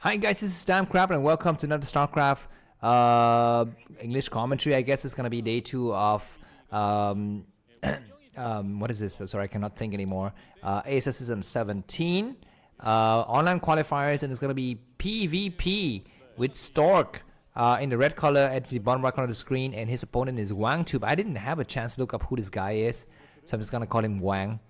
Hi guys, this is Starcraft and welcome to another Starcraft English commentary. I guess it's gonna be day 2 of what is this? Sorry, I cannot think anymore. ASL 17 online qualifiers, and it's gonna be PvP with Stork in the red color at the bottom right corner of the screen, and his opponent is Wangtube. I didn't have a chance to look up who this guy is, so I'm just gonna call him Wang.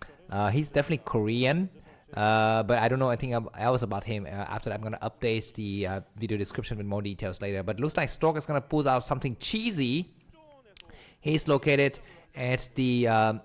He's definitely Korean. But I don't know anything else about him. After that, I'm gonna update the video description with more details later. But it looks like Stork is gonna pull out something cheesy. He's located at the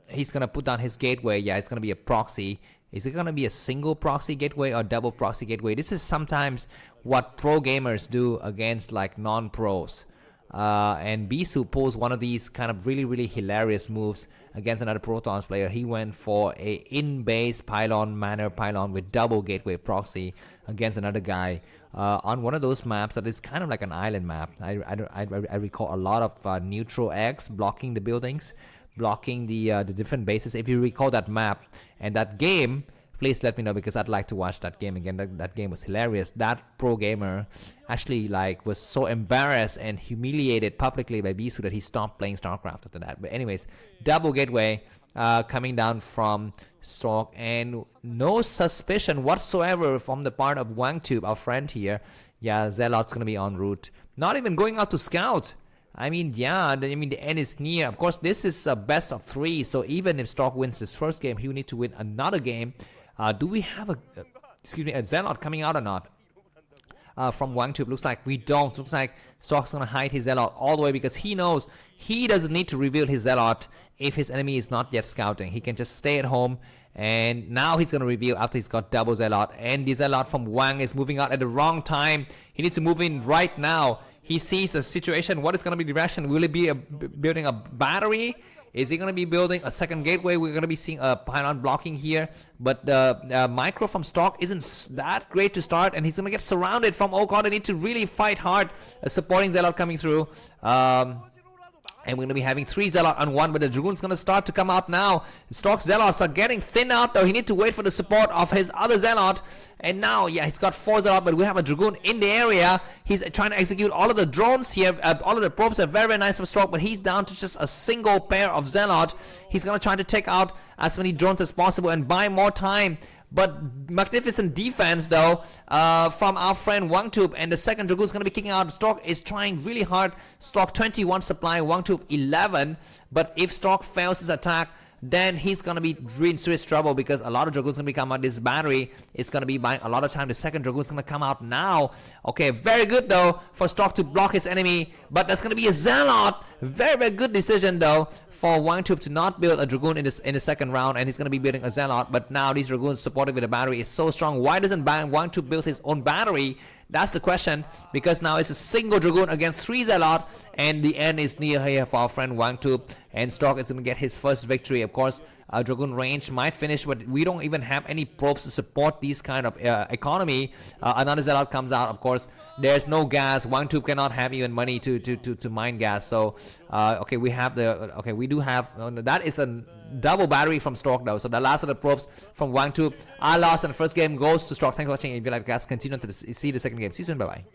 he's gonna put down his gateway. Yeah, it's gonna be a proxy. Is it gonna be a single proxy gateway or double proxy gateway? This is sometimes what pro gamers do against like non-pros. And Bisu pulls one of these kind of really hilarious moves against another Protons player. He went for a in-base pylon manner pylon with double gateway proxy against another guy on one of those maps that is kind of like an island map. I recall a lot of neutral eggs blocking the buildings, blocking the different bases. If you recall that map and that game, please let me know, because I'd like to watch that game again. That game was hilarious. That pro gamer actually was so embarrassed and humiliated publicly by Bisu that he stopped playing Starcraft after that. But anyways, double gateway coming down from Stork, and no suspicion whatsoever from the part of Wangtube, our friend here. Yeah, Zelot's gonna be en route. Not even going out to scout. I mean, yeah, the end is near. Of course, this is a best of 3, so even if Stork wins this first game, he will need to win another game. Do we have a Zealot coming out or not? From Wangtube, looks like we don't. Looks like Stork's gonna hide his Zealot all the way, because he knows he doesn't need to reveal his Zealot if his enemy is not yet scouting. He can just stay at home, and now he's gonna reveal after he's got double Zealot. And the Zealot from Wang is moving out at the wrong time. He needs to move in right now. He sees the situation. What is gonna be the direction? Will it be building a battery? Is he going to be building a second gateway? We're going to be seeing a pylon blocking here. But the micro from Stork isn't that great to start. And he's going to get surrounded from, oh god, I need to really fight hard. Supporting Zealot coming through. And we're going to be having 3 Zealot on 1, but the Dragoon's going to start to come out now. Stork's Zealots are getting thin out, though. He needs to wait for the support of his other Zealot. And now, yeah, he's got 4 Zealot, but we have a Dragoon in the area. He's trying to execute all of the drones here. All of the probes are very nice for Stork, but he's down to just a single pair of Zealot. He's going to try to take out as many drones as possible and buy more time. But magnificent defense, though, from our friend Wangtube, and the second Dragoon is going to be kicking out. Stork is trying really hard. Stork 21 supply, Wangtube 11. But if Stork fails his attack, then he's going to be in serious trouble, because a lot of Dragoons going to be coming out. This battery is going to be buying a lot of time. The second Dragoon is going to come out now. Okay, very good, though, for Stork to block his enemy. But that's going to be a Zealot. Very good decision, though, for Wangtube to not build a Dragoon in the second round. And he's going to be building a Zealot. But now these Dragoons supported with a battery is so strong. Why doesn't Wangtube build his own battery? That's the question, because now it's a single Dragoon against 3 Zealot, and the end is near here for our friend Wangtube, and Stork is going to get his first victory. Of course, Dragoon range might finish, but we don't even have any probes to support these kind of economy. Another Zealot comes out. Of course, there's no gas. Wangtube cannot have even money to mine gas. So, okay, we have we do have that is a double battery from Stork, though. So the last of the probes from Wangtube are lost, and the first game goes to Stork. Thanks for watching. If you like guys, continue to see the second game. See you soon. Bye bye.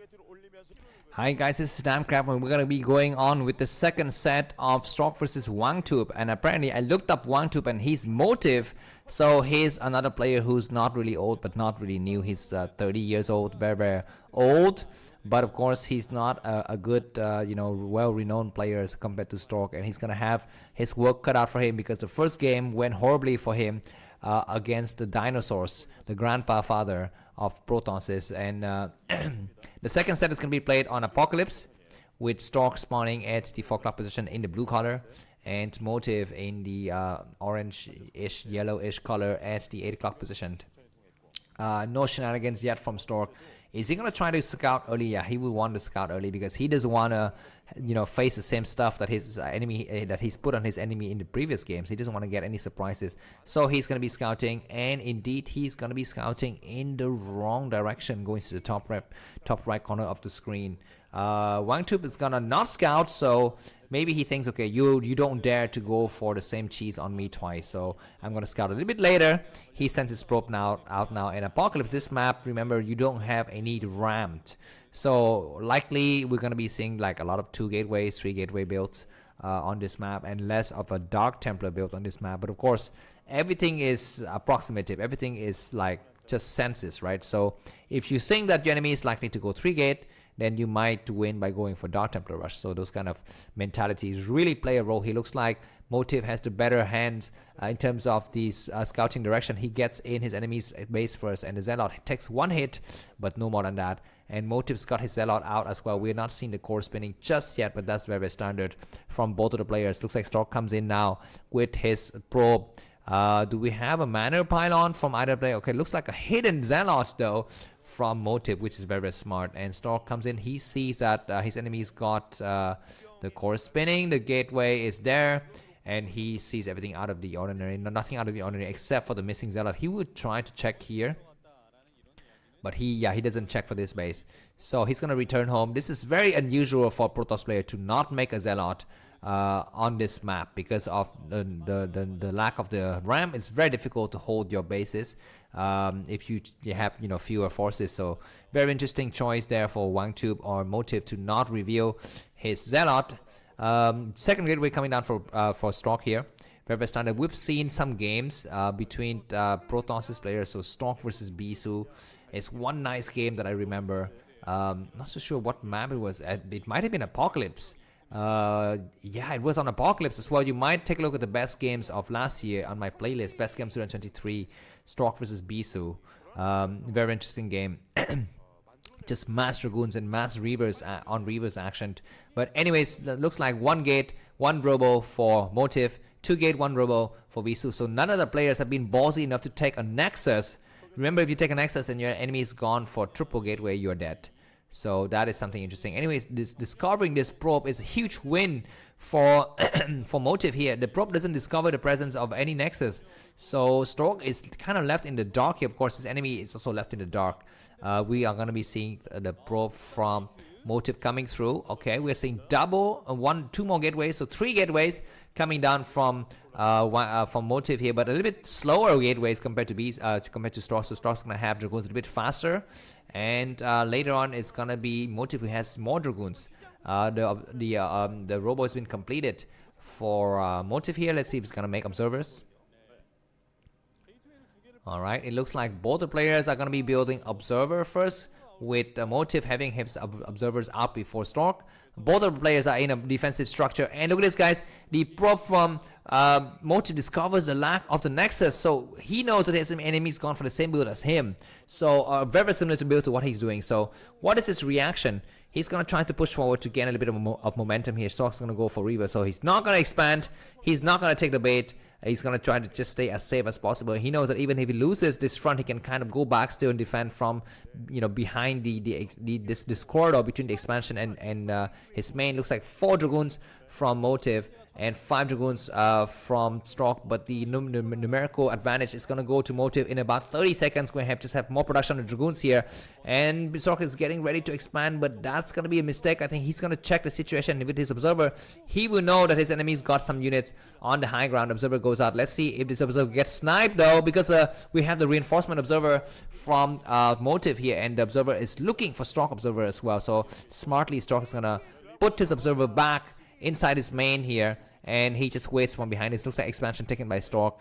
Hi guys, this is Starcraft, and we're gonna be going on with the second set of Stork versus Wangtube. And apparently, I looked up Wangtube and his motive. So he's another player who's not really old, but not really new. He's 30 years old, very old. But of course, he's not a good, well-renowned player as compared to Stork, and he's gonna have his work cut out for him, because the first game went horribly for him against the dinosaurs, the grandfather of Protons. And the second set is gonna be played on Apocalypse, with Stork spawning at the 4 o'clock position in the blue color, and Motive in the orange-ish, yellowish color at the 8 o'clock position. No shenanigans yet from Stork. Is he going to try to scout early? Yeah, he will want to scout early, because he doesn't want to, face the same stuff that his enemy, that he's put on his enemy in the previous games. He doesn't want to get any surprises. So he's going to be scouting, and indeed, he's going to be scouting in the wrong direction, going to the top right corner of the screen. Wangtube is going to not scout, so maybe he thinks, okay, you don't dare to go for the same cheese on me twice, so I'm gonna scout a little bit later. He sends his probe out now. In Apocalypse, this map, remember, you don't have any rammed, so likely we're gonna be seeing like a lot of 2 gateways, 3 gateway builds on this map, and less of a Dark Templar build on this map. But of course, everything is approximative, everything is like just senses, right? So if you think that your enemy is likely to go 3 gate, then you might win by going for Dark Templar Rush. So those kind of mentalities really play a role. He looks like Motive has the better hands in terms of these scouting direction. He gets in his enemy's base first, and the Zealot takes 1 hit, but no more than that. And Motive's got his Zealot out as well. We're not seeing the core spinning just yet, but that's very standard from both of the players. Looks like Stork comes in now with his probe. Do we have a Manor Pylon from either player? Okay, looks like a hidden Zealot though from Motive, which is very smart. And Stork comes in. He sees that his enemy's got the core spinning, the gateway is there, and he sees everything out of the ordinary. Nothing out of the ordinary except for the missing Zealot. He would try to check here, but he doesn't check for this base, so he's gonna return home. This is very unusual for a Protoss player to not make a Zealot on this map because of the lack of the RAM. It's very difficult to hold your bases if you have fewer forces. So very interesting choice there for Wangtube or Motive to not reveal his Zealot. Second gateway coming down for Stork here. Very standard. We've seen some games between Protoss players. So Stork versus Bisu is one nice game that I remember. Not so sure what map it was. It might have been Apocalypse. Yeah, it was on Apocalypse as well. You might take a look at the best games of last year on my playlist. Best games 2023. Stork versus Bisu. Very interesting game. Just mass Dragoons and mass Reavers on Reavers action. But anyways, looks like 1 gate, 1 robo for Motive, 2 gate, 1 robo for Bisu. So none of the players have been ballsy enough to take a Nexus. Remember, if you take a Nexus and your enemy is gone for triple gateway, you're dead. So that is something interesting. Anyways, discovering this probe is a huge win for for Motive here. The probe doesn't discover the presence of any Nexus, so Stork is kind of left in the dark here. Of course, his enemy is also left in the dark. We are going to be seeing the probe from Motive coming through. Okay, we're seeing double 2 more gateways, so 3 gateways coming down from Motive here, but a little bit slower gateways compared to Stork. So Stork's gonna have Dragoons a little bit faster, and later on it's gonna be Motive who has more Dragoons. The robo has been completed for Motive here. Let's see if it's gonna make observers. All right, it looks like both the players are gonna be building observer first, with Motive having his observers out before Stork. Both of the players are in a defensive structure, and look at this, guys. The probe from Motive discovers the lack of the Nexus, so he knows that his enemy's gone for the same build as him. So very similar to build to what he's doing. So what is his reaction? He's gonna try to push forward to gain a little bit of momentum here. Stork's gonna go for Reaver, so he's not gonna expand. He's not gonna take the bait. He's going to try to just stay as safe as possible. He knows that even if he loses this front, he can kind of go back still and defend from, behind this corridor between the expansion and his main. Looks like 4 Dragoons from Motive and 5 Dragoons from Stork, but the numerical advantage is going to go to Motive in about 30 seconds. We're going to have more production of Dragoons here, and Stork is getting ready to expand, but that's going to be a mistake. I think he's going to check the situation with his Observer. He will know that his enemy's got some units on the high ground. Observer goes out. Let's see if this Observer gets sniped though, because we have the reinforcement Observer from Motive here, and the Observer is looking for Stork Observer as well. So smartly, Stork is going to put his Observer back inside his main here, and he just waits from behind. It looks like expansion taken by Stork.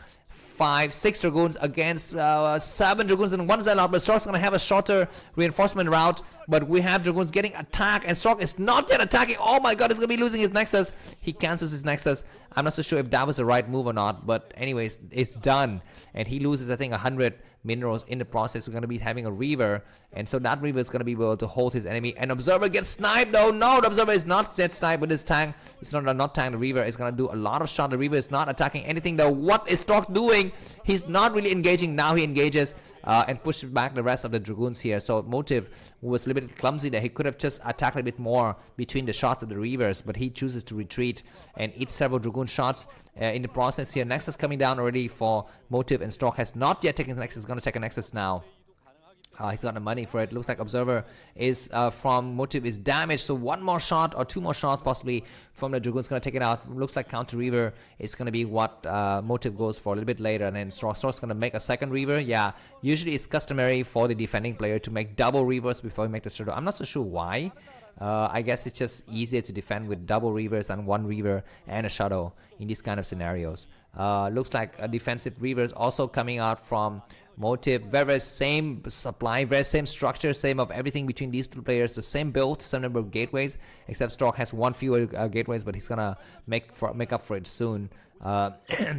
6 Dragoons against 7 Dragoons and 1 Zealot, but Stork's gonna have a shorter reinforcement route, but we have Dragoons getting attacked, and Stork is not yet attacking. Oh my god, he's gonna be losing his Nexus. He cancels his Nexus. I'm not so sure if that was the right move or not, but anyways, it's done, and he loses, I think, 100 minerals in the process. We're going to be having a Reaver, and so that Reaver is going to be able to hold his enemy. And Observer gets sniped though. No, the Observer is not yet sniped with his tank. It's not tank. The Reaver is going to do a lot of shot. The Reaver is not attacking anything though. What is Stork doing? He's not really engaging. Now he engages and pushes back the rest of the Dragoons here. So Motive was a little bit clumsy there. He could have just attacked a bit more between the shots of the Reavers, but he chooses to retreat and eat several Dragoon shots in the process here. Nexus coming down already for Motive, and Stork has not yet taken his Nexus. He's going to take a Nexus now. He's got the money for it. Looks like Observer is from Motive is damaged. So one more shot or two more shots possibly from the Dragoon's going to take it out. Looks like Counter Reaver is going to be what Motive goes for a little bit later. And then Stork's going to make a second Reaver. Yeah, usually it's customary for the defending player to make double Reavers before you make the Shadow. I'm not so sure why. I guess it's just easier to defend with double Reavers and one Reaver and a Shadow in these kind of scenarios. Looks like a defensive Reaver is also coming out from Motive. Very same supply, very same structure, same of everything between these two players. The same build, same number of gateways, except Stork has one fewer gateways, but he's gonna make up for it soon.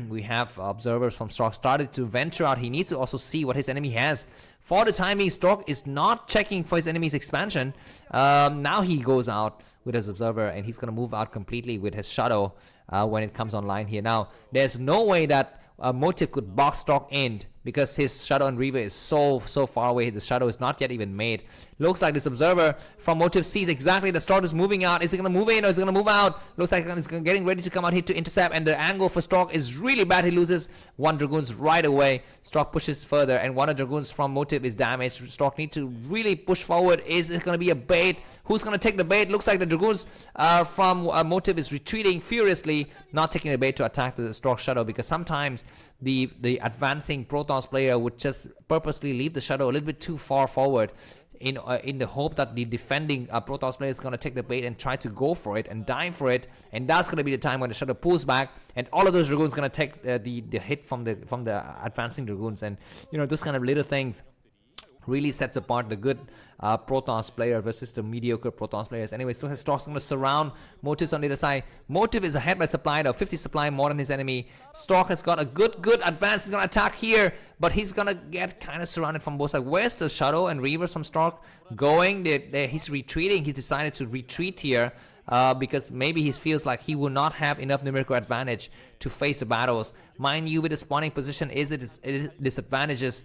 We have observers from Stork started to venture out. He needs to also see what his enemy has. For the time being, Stork is not checking for his enemy's expansion. Now he goes out with his observer, and he's gonna move out completely with his Shadow when it comes online here. Now, there's no way that Motive could box Stork in because his Shadow and Reaver is so far away. The Shadow is not yet even made. Looks like this Observer from Motive sees exactly the Stork is moving out. Is he going to move in or is he going to move out? Looks like he's getting ready to come out here to intercept, and the angle for Stork is really bad. He loses one Dragoons right away. Stork pushes further, and one of the Dragoons from Motive is damaged. Stork needs to really push forward. Is it going to be a bait? Who's going to take the bait? Looks like the Dragoons from Motive is retreating furiously, not taking the bait to attack the Stork Shadow, because sometimes the advancing Protoss player would just purposely leave the Shadow a little bit too far forward in the hope that the defending Protoss player is going to take the bait and try to go for it and dive for it, and that's going to be the time when the Shadow pulls back, and all of those Dragoons going to take the hit from the advancing Dragoons. And those kind of little things really sets apart the good Protoss player versus the mediocre Protoss players. Anyways, Stork's going to surround Motives on the other side. Motive is ahead by supply, though, 50 supply more than his enemy. Stork has got a good advance. He's going to attack here, but he's going to get kind of surrounded from both sides. Where's the Shadow and Reavers from Stork going? He's retreating. He's decided to retreat here because maybe he feels like he will not have enough numerical advantage to face the battles. Mind you, with the spawning position is the disadvantages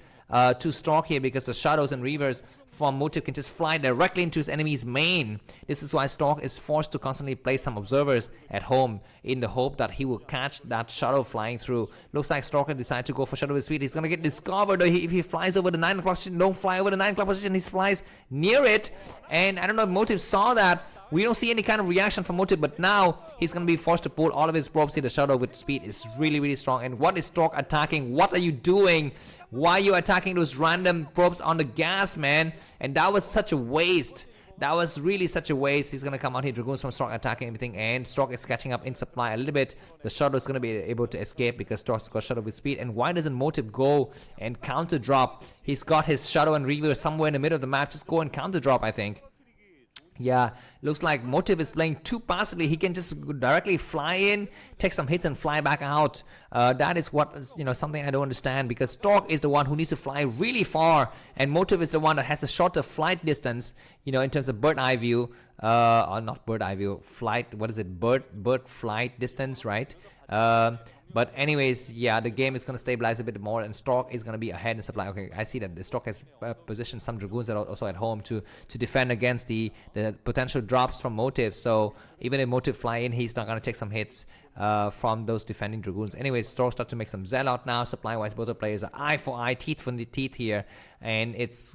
to Stork here, because the Shadows and Reavers from Motive can just fly directly into his enemy's main. This is why Stork is forced to constantly place some observers at home in the hope that he will catch that Shadow flying through. Looks like Stork has decided to go for Shadow with speed. He's going to get discovered if he flies over the 9 o'clock position. Don't fly over the 9 o'clock position. He flies near it, and I don't know if Motive saw that. We don't see any kind of reaction from Motive, but now he's going to be forced to pull all of his probes here. The Shadow with speed is really strong. And what is Stork attacking? What are you doing? Why are you attacking those random probes on the gas, man? And that was such a waste. That was really such a waste. He's going to come out here, Dragoons from Stork attacking everything, and Stork is catching up in supply a little bit. The Shadow is going to be able to escape because Stork's got Shadow with speed. And why doesn't Motive go and counter drop? He's got his Shadow and Reaver somewhere in the middle of the map. Just go and counter drop, I think. Yeah, looks like Motive is playing too passively. He can just directly fly in, take some hits, and fly back out. That is what something I don't understand, because Stork is the one who needs to fly really far, and Motive is the one that has a shorter flight distance. In terms of bird eye view, or not bird eye view, flight. What is it? Bird flight distance, right? But anyways, yeah, the game is going to stabilize a bit more, and Stork is going to be ahead in supply. Okay, I see that the Stork has positioned some Dragoons that are also at home to defend against the potential drops from Motive. So even if Motive fly in, he's not going to take some hits from those defending Dragoons. Anyways, Stork start to make some Zelle out now. Supply-wise, both the players are eye for eye, teeth for the teeth here, and it's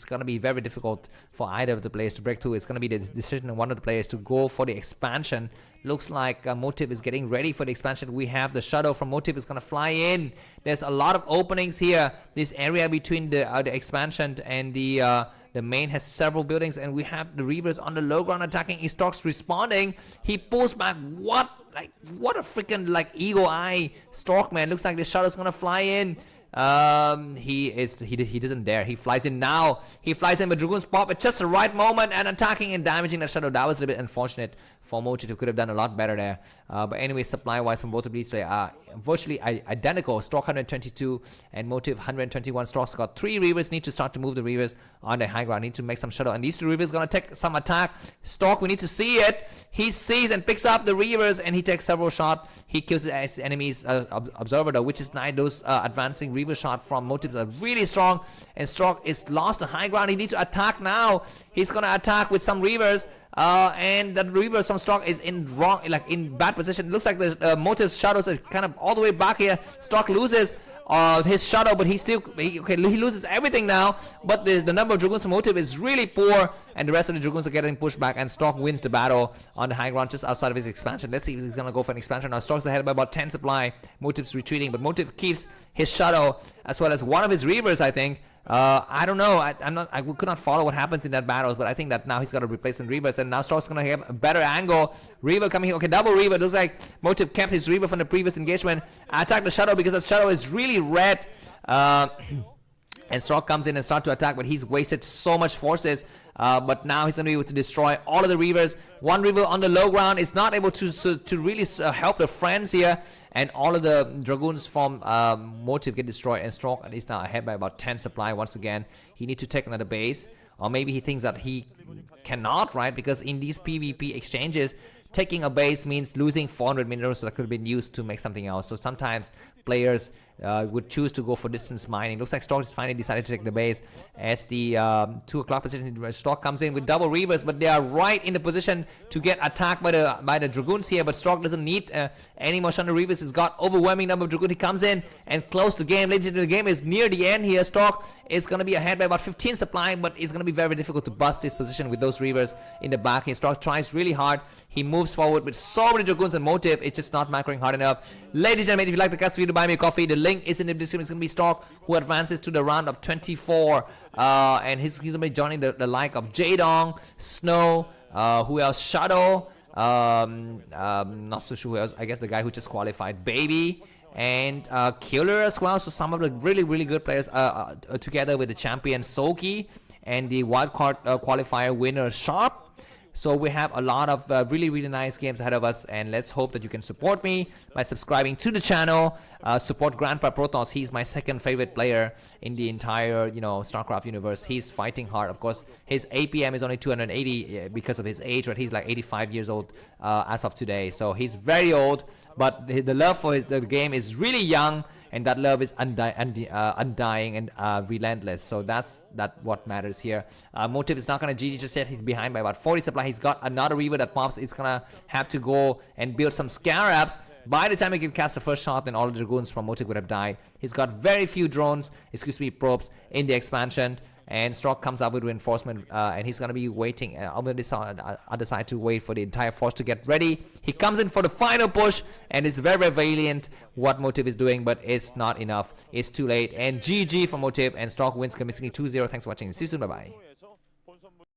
going to be very difficult for either of the players to break through. It's going to be the decision of one of the players to go for the expansion. Looks like Motive is getting ready for the expansion. We have the Shadow from Motive is going to fly in. There's a lot of openings here. This area between the expansion and the main has several buildings, and we have the Reavers on the low ground attacking. Stork's responding. He pulls back. What a freaking eagle eye Stork, man. Looks like the Shadow's going to fly in. He doesn't dare. He flies in now. He flies in with Dragoon's pop at just the right moment and attacking and damaging the Shadow. That was a little bit unfortunate for Motive, who could have done a lot better there. But anyway, supply wise from both of these, they are virtually identical. Stork 122 and Motive 121. Stork's got 3 Reavers. Need to start to move the Reavers on the high ground. Need to make some Shadow, and these 2 Reavers gonna take some attack. Stork, we need to see it. He sees and picks up the Reavers, and he takes several shots. He kills his enemy's observer though, which is nice. Those advancing Reaver shot from Motives are really strong, and Stork is lost the high ground. He needs to attack now. He's gonna attack with some Reavers. And the Reavers from Stork is in in bad position. It looks like the Motive's Shadows are kind of all the way back here. Stork loses his shadow, but he loses everything now. But the number of Dragoons from Motive is really poor, and the rest of the Dragoons are getting pushed back, and Stork wins the battle on the high ground just outside of his expansion. Let's see if he's gonna go for an expansion. Now Stork's ahead by about 10 supply. Motive's retreating, but Motive keeps his shadow as well as one of his Reavers, I think. I don't know. I could not follow what happens in that battle, but I think that now he's got a replacement Reavers, and now Stork's gonna have a better angle. Reaver coming here. Okay, double Reaver. Looks like Motive kept his Reaver from the previous engagement. Attack the shadow because the shadow is really red. And Stork comes in and starts to attack, but he's wasted so much forces. But now he's going to be able to destroy all of the Reavers. One Reaver on the low ground is not able to really help the friends here. And all of the Dragoons from Motive get destroyed. And Stork is now ahead by about 10 supply once again. He needs to take another base. Or maybe he thinks that he cannot, right? Because in these PvP exchanges, taking a base means losing 400 minerals that could have been used to make something else. So sometimes players would choose to go for distance mining. Looks like Stork has finally decided to take the base as the 2 o'clock position. Stork comes in with double Reavers, but they are right in the position to get attacked by the Dragoons here. But Stork doesn't need any more Shadow Reavers. He's got overwhelming number of Dragoons. He comes in and close the game. Legendary, the game is near the end here. Stork is going to be ahead by about 15 supply, but it's going to be very difficult to bust his position with those Reavers in the back here. Stork tries really hard. He moves forward with so many Dragoons and Motive. It's just not macroing hard enough. Ladies and gentlemen, if you like the cast video, buy me a coffee. The link is in the description. It's going to be Stork who advances to the round of 24. And he's going to be joining the like of Jadong, Snow, who else? Shadow. Not so sure who else. I guess the guy who just qualified, Baby, and Killer as well. So some of the really good players together with the champion Soki and the wildcard qualifier winner Sharp. So we have a lot of really nice games ahead of us, and let's hope that you can support me by subscribing to the channel. Support Grandpa Protoss. He's my second favorite player in the entire Starcraft universe. He's fighting hard. Of course, his APM is only 280 because of his age, but he's like 85 years old as of today. So he's very old, but the love for the game is really young. And that love is undying and relentless. So that's what matters here. Motive is not going to GG just yet. He's behind by about 40 supply. He's got another Reaver that pops. It's going to have to go and build some Scarabs. By the time he can cast the first shot, then all the Dragoons from Motive would have died. He's got very few drones, probes in the expansion. And Stork comes up with reinforcement, and he's going to be waiting on the other side to wait for the entire force to get ready. He comes in for the final push, and it's very valiant what Motive is doing, but it's not enough. It's too late. And GG for Motive, and Stork wins convincingly 2-0. Thanks for watching. See you soon. Bye-bye.